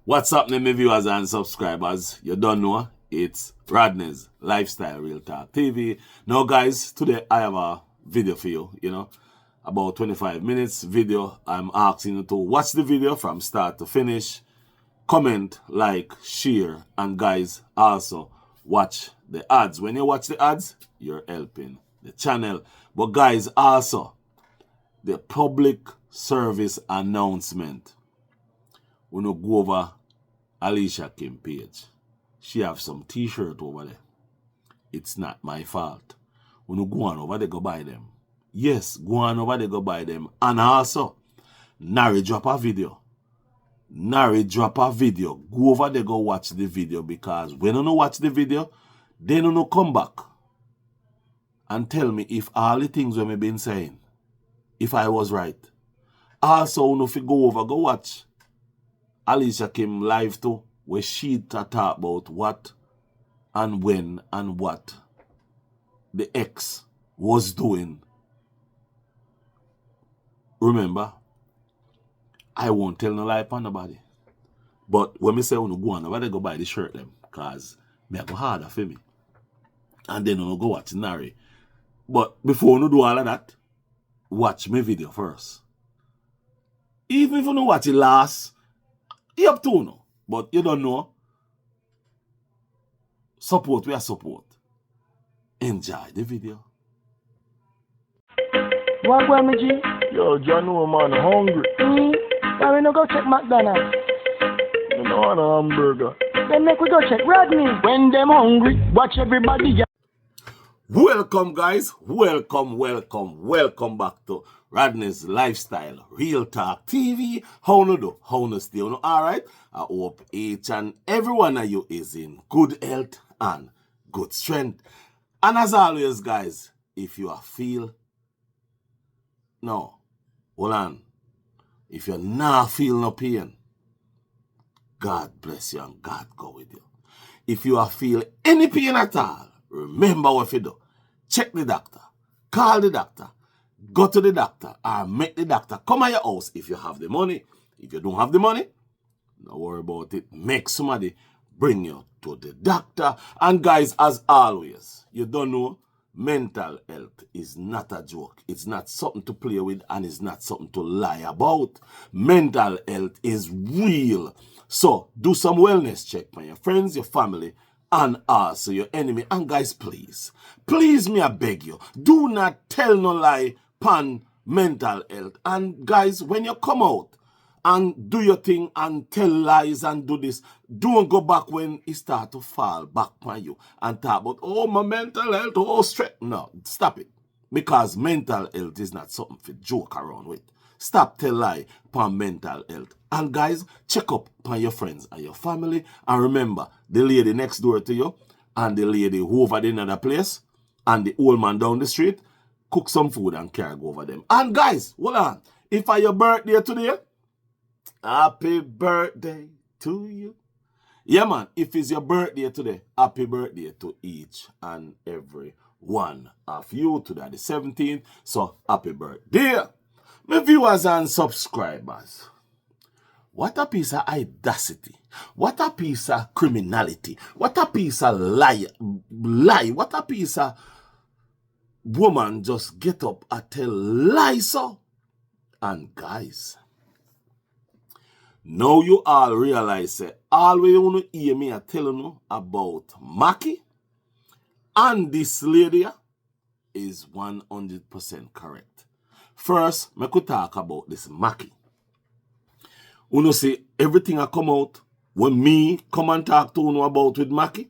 What's happening, my viewers and subscribers? You don't know, it's Rodney's Lifestyle Real Talk TV. Now, guys, today I have a video for you, about 25 minutes video. I'm asking you to watch the video from start to finish, comment, like, share, and guys, also watch the ads. When you watch the ads, you're helping the channel. But guys, also, the public service announcement. When you go over Alicia Kim page, she have some t-shirt over there. It's not my fault. When you go on over there, go buy them. Yes, go on over there, go buy them. And also, Nari drop a video. Nari drop a video. Go over there, go watch the video, because when you watch the video, then you come back and tell me if all the things we have been saying, if I was right. Also, if you go over, go watch Alicia Kim live too, where she talk about what and when and what the ex was doing. Remember, I won't tell no lie upon nobody. But when me say when you go on, nobody go buy the shirt them, because me go harder for me. And then you go watch Nari. But before you do all of that, watch my video first. Even if you don't watch it last, you up to no. But you don't know. Support, we are support. Enjoy the video. What well, me G? Yo, John, man, hungry. Why we no go check McDonald's? You know, want a hamburger. Then make we go check Rodney. When them hungry, watch everybody. Welcome, guys. Welcome back to Rodney's Lifestyle Real Talk TV. How you do? How you stay? You know, all right? I hope each and every one of you is in good health and good strength. And as always, guys, if you feel no, hold on. If you not feel no pain, God bless you and God go with you. If you feel any pain at all, remember what you do. Check the doctor. Call the doctor. Go to the doctor or make the doctor come at your house if you have the money. If you don't have the money, don't worry about it. Make somebody bring you to the doctor. And guys, as always, you don't know, mental health is not a joke. It's not something to play with, and it's not something to lie about. Mental health is real. So do some wellness check for your friends, your family, and also your enemy. And guys, please me, I beg you, do not tell no lie pan mental health. And guys, when you come out and do your thing and tell lies and do this, don't go back when it start to fall back on you and talk about, oh, my mental health, oh, stress. No, stop it. Because mental health is not something to joke around with. Stop tell lie upon mental health. And guys, check up on your friends and your family. And remember, the lady next door to you and the lady who over the other place and the old man down the street, cook some food and carry go over them. And guys, hold on. If it's your birthday today, happy birthday to you. Yeah, man, if it's your birthday today, happy birthday to each and every one of you. Today, the 17th. So, happy birthday. My viewers and subscribers, what a piece of audacity. What a piece of criminality. What a piece of lie. What a piece of woman just get up and tell lies. So. And guys, now you all realize all we want to hear me telling you about Mackie and this lady is 100% correct. First, I could talk about this Mackie. You see, everything I come out, when me come and talk to you about with Mackie,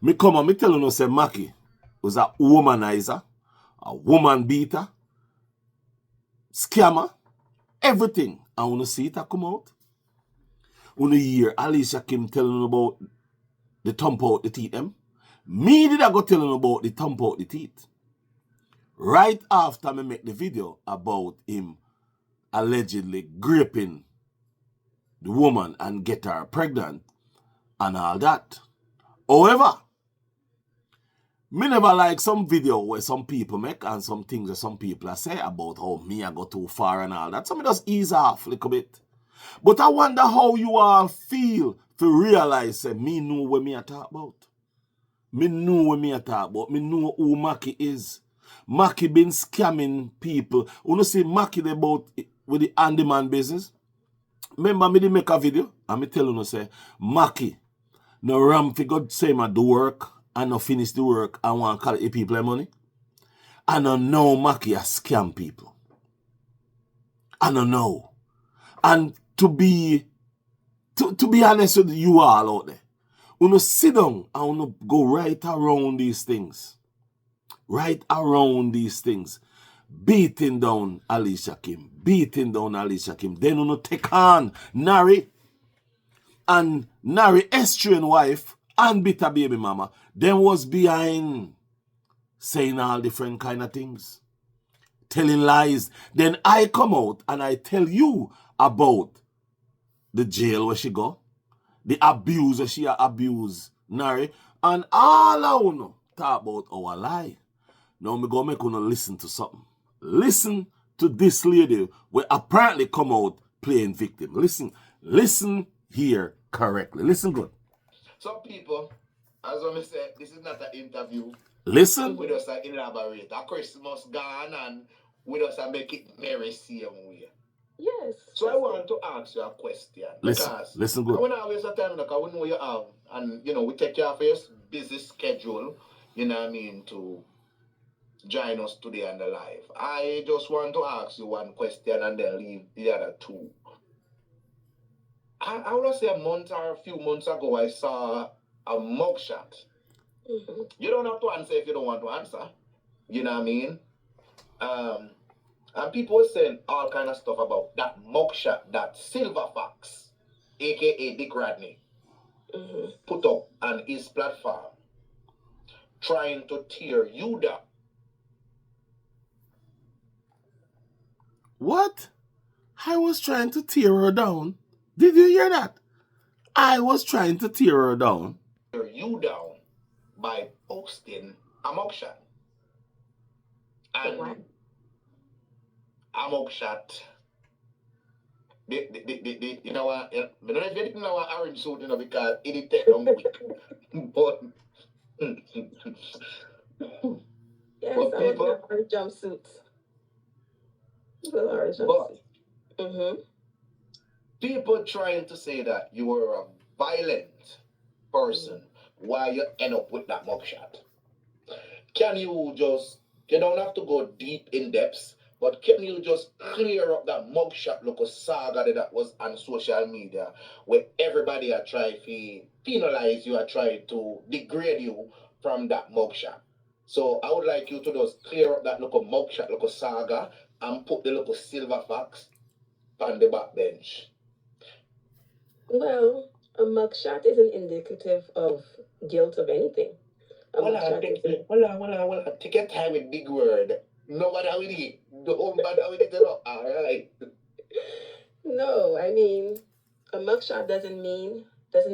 me come and me tell you say Mackie was a womanizer, a woman beater, scammer, everything. And when you see it come out, when you hear Alicia Kim telling about the thump out the teeth, me did I go telling about the thump out the teeth. Right after me make the video about him allegedly raping the woman and get her pregnant and all that. However, me never like some video where some people make and some things that some people say about how me I go too far and all that. So me just ease off a little bit. But I wonder how you all feel to realize, say, me know what me a talk about. Me know what me a talk about. Me know who Mackie is. Mackie been scamming people. You know see Mackie about with the handyman business? Remember me did make a video and me tell you say, Mackie, no ram fi God say ma do work and no finish the work and want to call the people money. I don't know Mackie a scam people. I don't know. And to be honest with you all out there, you sit down and you go right around these things. Right around these things. Beating down Alicia Kim. Beating down Alicia Kim. Then you take on Nari and Nari estranged wife and bitter baby mama. Then was behind saying all different kind of things. Telling lies. Then I come out and I tell you about the jail where she go. The abuse where she abuse Nari. And all I wanna talk about our lie. Now me go make you listen to something. Listen to this lady where apparently come out playing victim. Listen here correctly. Listen good. Some people, as I said, this is not an interview. Listen. With us elaborate. A Christmas gone and with us make it very same way. Yes. So I want to ask you a question. Listen good. When I waste a time, like I know you have, and we take care of your busy schedule, to join us today on the live. I just want to ask you one question and then leave the other two. I would say a month or a few months ago, I saw a mugshot. Mm-hmm. You don't have to answer if you don't want to answer. You know what I mean? And people were saying all kind of stuff about that mugshot, that Silver Fox, aka Dick Rodney, put up on his platform, trying to tear you down. What? I was trying to tear her down. Did you hear that? I was trying to tear her down. Tear you down by posting a mugshot. And what? A mugshot. You know what? I don't know if you know what orange suit, because it take them quick. But Yes, but I people, was in orange jumpsuits. Orange jumpsuit. People trying to say that you were a violent person while you end up with that mugshot. Can you don't have to go deep in depth, but can you just clear up that mugshot look of saga that was on social media where everybody are trying to penalize you, are trying to degrade you from that mugshot? So I would like you to just clear up that look of mugshot, look of saga, and put the look of Silver Fox on the backbench. Well, a mugshot isn't indicative of guilt of anything. Hold on. Take your time with big word. No matter with it. Don't bother with it at all. All right. No, I mean, a mugshot doesn't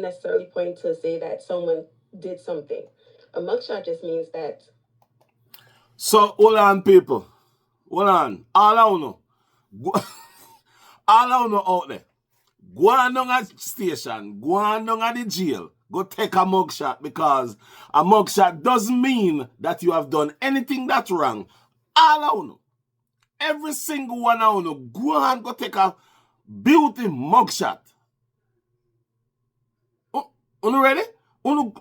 necessarily point to say that someone did something. A mugshot just means that. So, hold on, people. Hold on. All I know. All I know out there. Go on down at station. Go on down at the jail. Go take a mugshot, because a mugshot doesn't mean that you have done anything that's wrong. All I know. Every single one I know. Go on, go take a beauty mugshot. You ready? You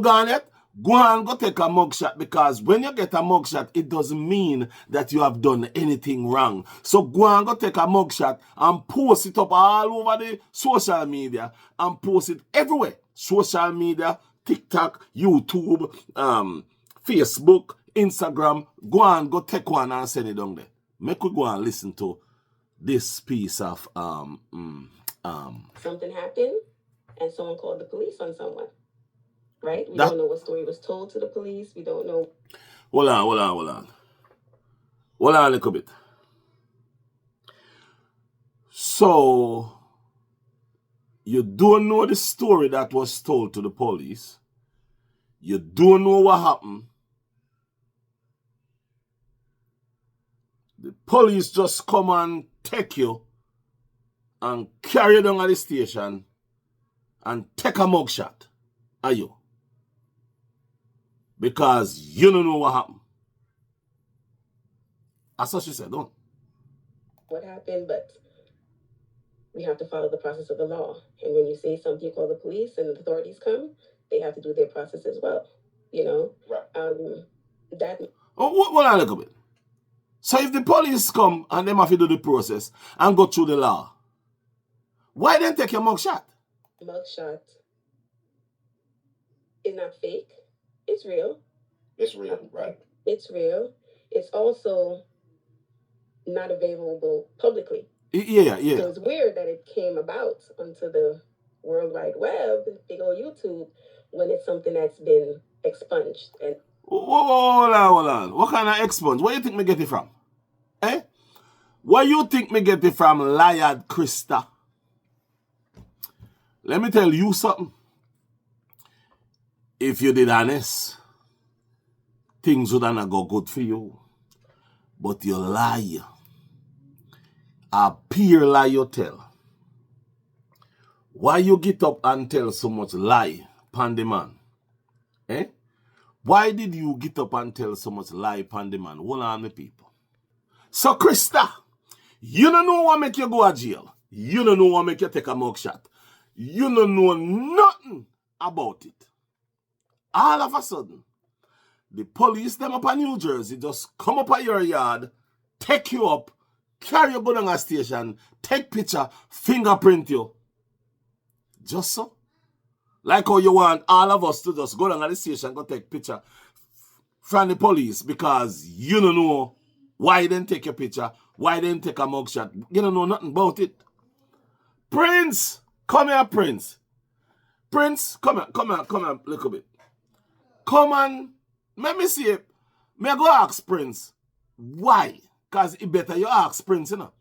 gone yet? Go on, go take a mugshot, because when you get a mugshot, it doesn't mean that you have done anything wrong. So go on, go take a mugshot and post it up all over the social media and post it everywhere. Social media, TikTok, YouTube, Facebook, Instagram. Go on, go take one and send it down there. Make we go and listen to this piece of Something happened and someone called the police on someone. Right? We don't know what story was told to the police. We don't know. Hold on. Hold on a little bit. So, you don't know the story that was told to the police. You don't know what happened. The police just come and take you and carry you down at the station and take a mugshot. Are you? Because you don't know what happened. That's what she said, don't. What happened, but we have to follow the process of the law. And when you say something, you call the police and the authorities come, they have to do their process as well. You know? Right. Hold on a little bit. So if the police come and them have to do the process and go through the law, why then take your mugshot? Mugshot is not fake. It's real. It's real, right? It's real. It's also not available publicly. Yeah. So it's weird that it came about onto the World Wide Web, big old YouTube, when it's something that's been expunged. And hold on. What kind of expunge? Where you think me get it from? Eh? Where you think me get it from, Liad Krista? Let me tell you something. If you did honest, things would not go good for you. But you lie. A pure lie you tell. Why you get up and tell so much lie, Pandeman? Eh? Why did you get up and tell so much lie, Pandeman? Hold on, the people. So, Krista, you don't know what make you go to jail. You don't know what make you take a mugshot. You don't know nothing about it. All of a sudden, the police them up in New Jersey just come up at your yard, take you up, carry you go down a station, take picture, fingerprint you. Just so. Like how you want all of us to just go down at the station, go take picture from the police because you don't know why they take your picture, why they take a mugshot. You don't know nothing about it. Prince, come here, Prince. Prince, come here, a little bit. Come on, let me see it. May I go ask Prince, why? Because it better you ask Prince, you know.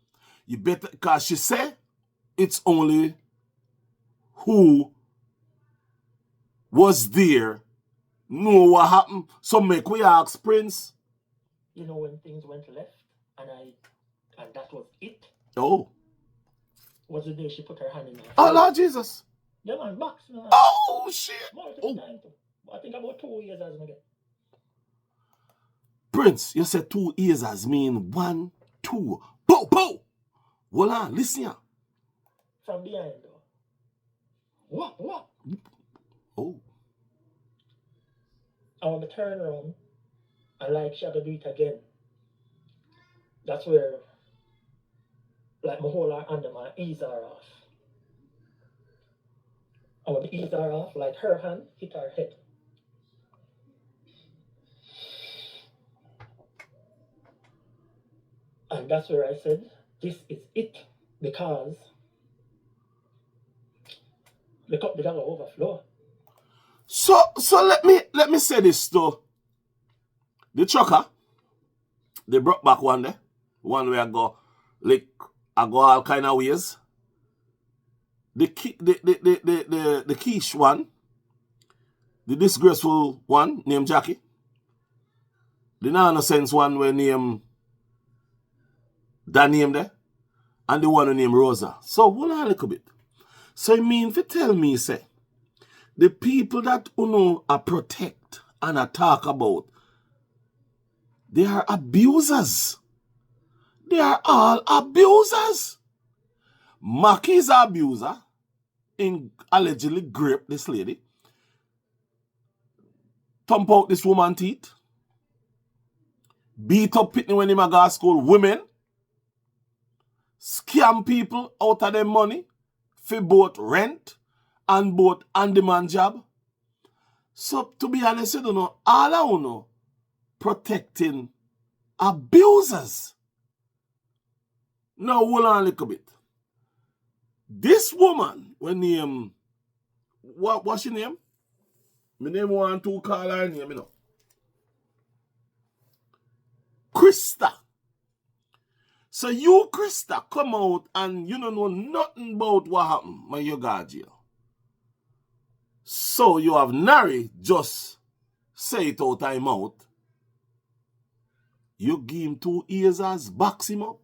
You better, because she said it's only who was there know what happened. So make we ask Prince. You know when things went left and that was it? Oh. Was the day she put her hand in her Oh, Lord Jesus. Yeah, man, box. Man. Oh, shit. Oh. I think about 2 years as I get. Prince, you said 2 years as mean 1, 2. Pow, pow. Hold on, listen here. From behind, though. What? Oh. I want to turn around and like she had to do it again. That's where, like, my whole her hand and my ease her off. I want to ease her off, like her hand hit her head. And that's where I said, this is it, because the cup did not overflow. So let me say this though. The trucker, they brought back one there. One where I go all kind of ways. The quiche one, the disgraceful one named Jackie. The nonsense one where named that name there. And the one who named Rosa. So hold on a little bit. So you mean if you tell me, say, the people that you know are protect and are talk about, they are abusers. They are all abusers. Mackie's an abuser. Allegedly grape this lady. Thump out this woman teeth. Beat up Pitney when he go to school. Women. Scam people out of their money. For both rent and both on-demand job. So, to be honest, you don't know, all I know, protecting abusers. Now, hold on a little bit. This woman, when name, what's your name? My name want to call her name, you know. Krista. So you, Krista, come out and you don't know nothing about what happened when you got jail. So you have Nari just say it out time out. You give him 2 years as box him up.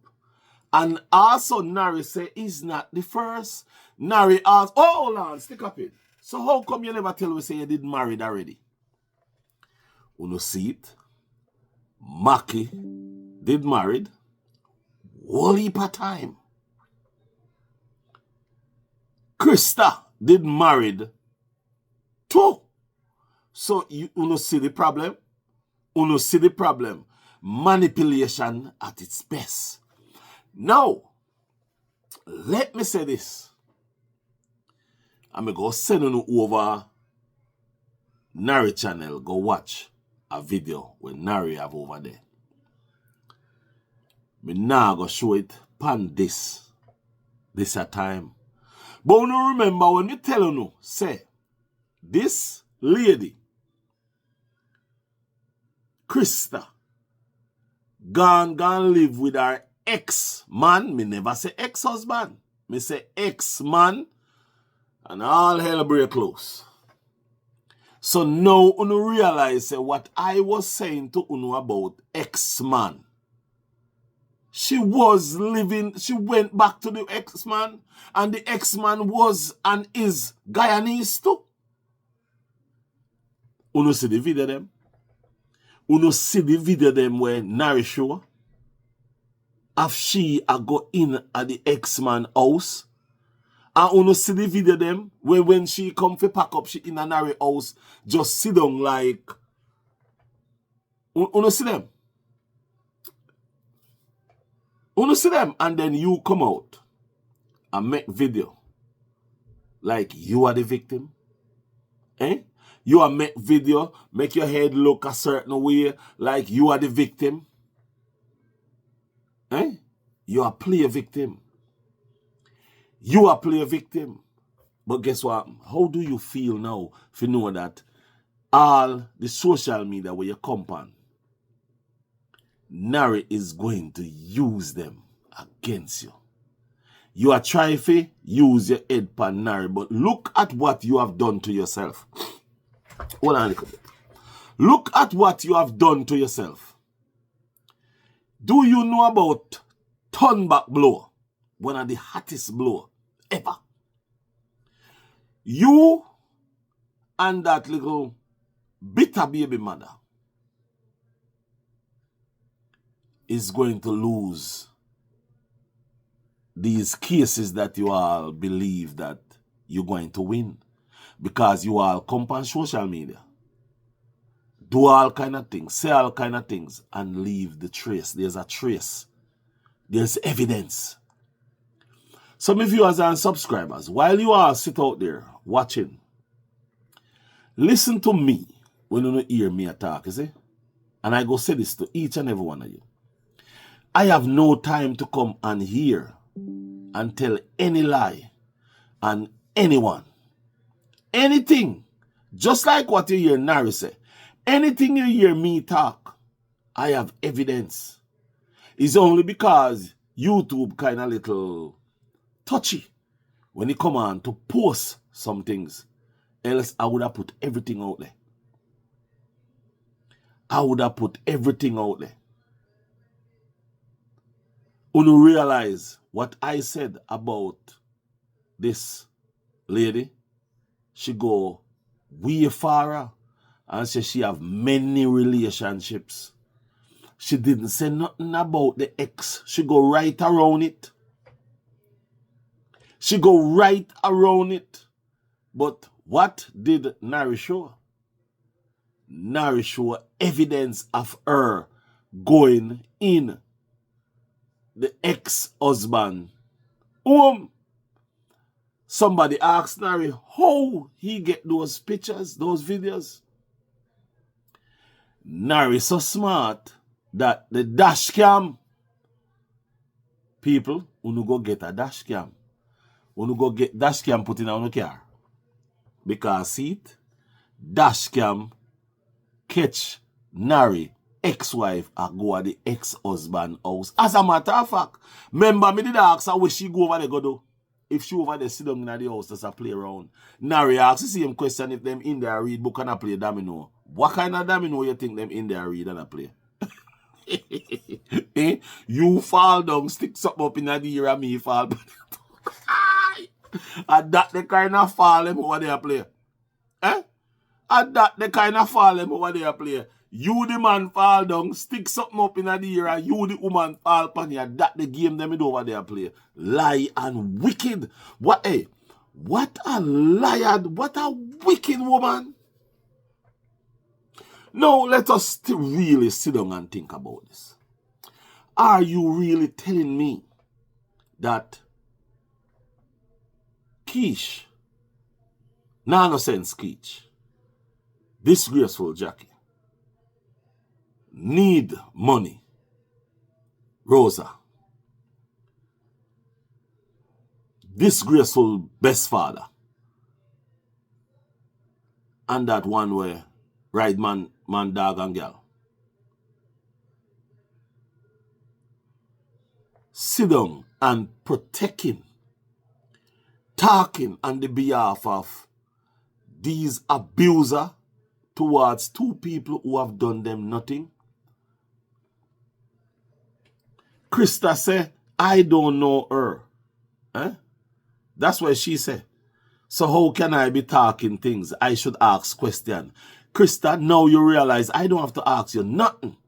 And also Nari say he's not the first. Nari asked, oh, hold on, stick up it. So how come you never tell we say you did married already? You know see it? Maki did married. Whole heap of time. Krista did married too. So you know see the problem? You know see the problem? Manipulation at its best. Now, let me say this. I'm going to go send you over Nari channel. Go watch a video with Nari have over there. Me now go show it pan this a time. But you remember when me tell you, say, this lady, Krista, gone live with her ex-man. Me never say ex-husband. Me say ex-man. And all hell break loose. So now you realize what I was saying to you about ex-man. She was living, she went back to the ex-man, and the ex-man was and is Guyanese too. You see the video them? You see the video them where Nari show? Have she a go in at the ex-man house? And you see the video them where when she come to pack up, she in a Nari house, just sit down like, you see them? You see them, and then you come out and make video like you are the victim. Eh? You are make video, make your head look a certain way like you are the victim. Eh? You are play a victim. You are play a victim. But guess what? How do you feel now if you know that all the social media where you come on, Nari is going to use them against you. You are trying to use your head pan Nari, but look at what you have done to yourself. Hold on a little bit. Look at what you have done to yourself. Do you know about turn back blow? One of the hottest blow ever. You and that little bitter baby mother is going to lose these cases that you all believe that you're going to win. Because you all come on social media, do all kind of things, say all kind of things, and leave the trace. There's a trace. There's evidence. Some of you as and subscribers, while you all sit out there watching, listen to me when you don't hear me talk, you see? And I go say this to each and every one of you. I have no time to come and hear and tell any lie and anyone. Anything, just like what you hear Nari say, anything you hear me talk, I have evidence. It's only because YouTube kind of little touchy when it come on to post some things. Else I would have put everything out there. I would have put everything out there. You realize what I said about this lady? She go way far and say she have many relationships. She didn't say nothing about the ex. She go right around it. She go right around it. But what did Nari show? Nari show evidence of her going in the ex-husband home. Somebody asked Nari how he get those pictures, those videos. Nari so smart that the dash cam, people, you go get a dash cam. You go get dash cam put in on your car. Because see it, dash cam catch Nari ex-wife and go at the ex-husband house. As a matter of fact, remember me did ask her where she go over there go do. If she over there sit down in the house just a play around. Nari asks the same question if them in there read book and a play domino. What kind of domino you think them in there read and a play? Eh? You fall down, stick something up in the ear and me fall. And that the kind of fall them over there play. Eh? And that the kind of fall them over there play. You the man fall down, stick something up in the ear, and you the woman fall upon you. That the game them over there play. Lie and wicked. What what a liar, what a wicked woman. Now let us really sit down and think about this. Are you really telling me that Keish, no sense Keish, disgraceful Jackie, need money, Rosa, disgraceful best father, and that one where right man, dog and girl. Sit down and protect him, talking on the behalf of these abuser towards two people who have done them nothing. Krista said, I don't know her. Eh? That's what she said. So how can I be talking things? I should ask question. Krista, now you realize I don't have to ask you nothing.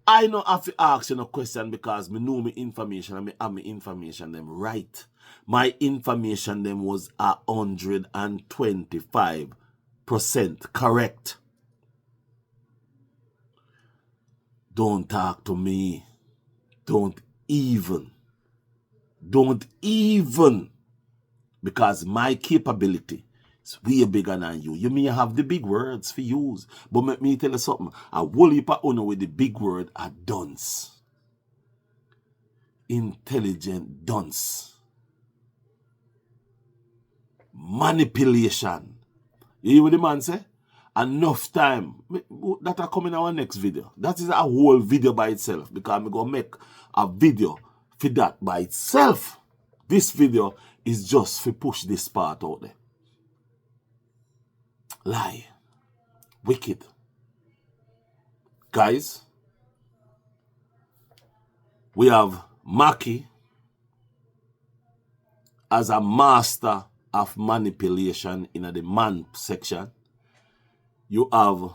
I don't have to ask you no question because me know my information and me have my information them right. My information them was 125% correct. Don't talk to me. Don't even. Because my capability is way bigger than you. You may have the big words for use, but let me tell you something. A whole heap of honor with the big word are dunce. Intelligent dunce. Manipulation. You hear what the man say? Enough time. That will come in our next video. That is a whole video by itself because I'm going to make a video for that by itself. This video is just to push this part out there. Lie. Wicked. Guys, we have Maki as a master of manipulation in the man section. You have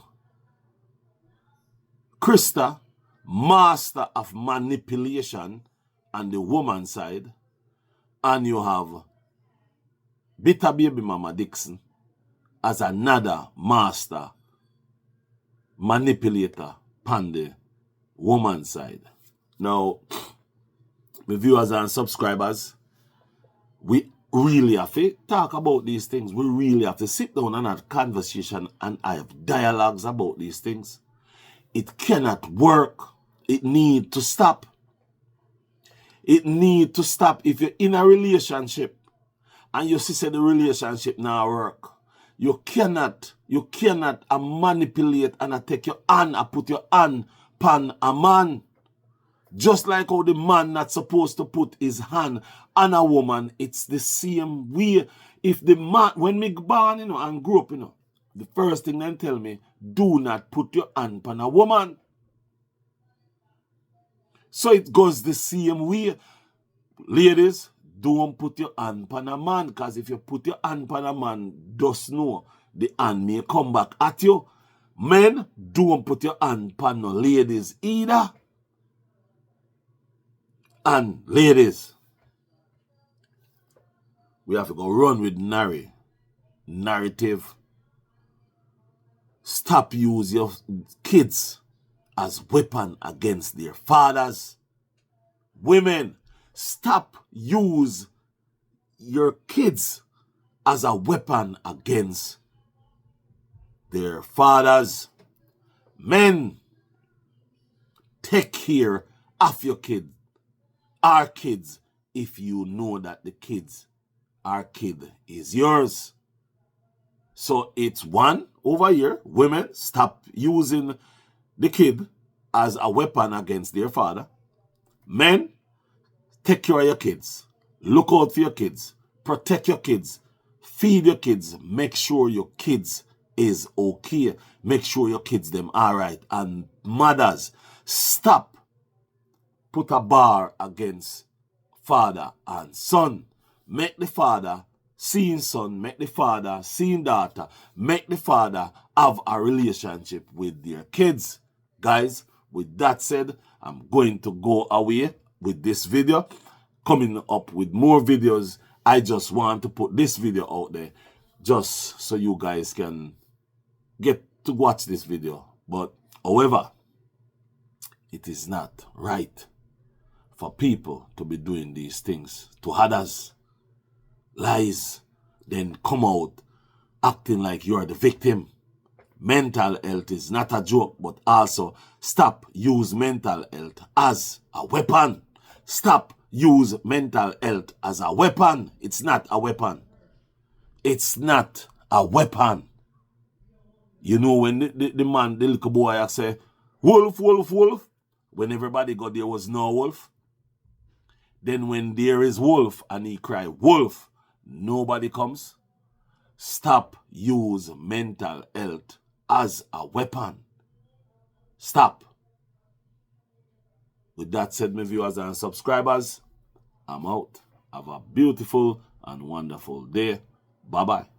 Krista, master of manipulation on the woman side. And you have Bitter Baby Mama Dixon as another master manipulator on the woman side. Now, my viewers and subscribers, we really have to talk about these things. We really have to sit down and have conversation and have dialogues about these things. It cannot work. It needs to stop. It needs to stop. If you're in a relationship and you see the relationship now work, you cannot manipulate and take your hand and put your hand upon a man. Just like how the man not supposed to put his hand on a woman, it's the same way. If the man, when me born, and grew up, the first thing they tell me, do not put your hand upon a woman. So it goes the same way. Ladies, don't put your hand upon a man, because if you put your hand upon a man, just know the hand may come back at you. Men, don't put your hand upon no ladies either. And ladies, we have to go run with narrative. Stop use your kids as weapon against their fathers. Women, stop use your kids as a weapon against their fathers. Men, take care of your kids. Our kids, if you know that our kid is yours. So it's one over here. Women, stop using the kid as a weapon against their father. Men, take care of your kids. Look out for your kids. Protect your kids. Feed your kids. Make sure your kids is okay. Make sure your kids them all right. And mothers, Stop. Put a bar against father and son. Make the father seeing son, make the father seeing daughter, make the father have a relationship with their kids. Guys, with that said, I'm going to go away with this video. Coming up with more videos. I just want to put this video out there just so you guys can get to watch this video. But however, it is not right for people to be doing these things to others. Lies, then come out acting like you are the victim. Mental health is not a joke, but also stop use mental health as a weapon. Stop use mental health as a weapon. It's not a weapon. It's not a weapon. You know when the man, the little boy, I say, wolf, wolf, wolf. When everybody got there was no wolf. Then when there is wolf and he cry, wolf, nobody comes. Stop use mental health as a weapon. Stop. With that said, my viewers and subscribers, I'm out. Have a beautiful and wonderful day. Bye-bye.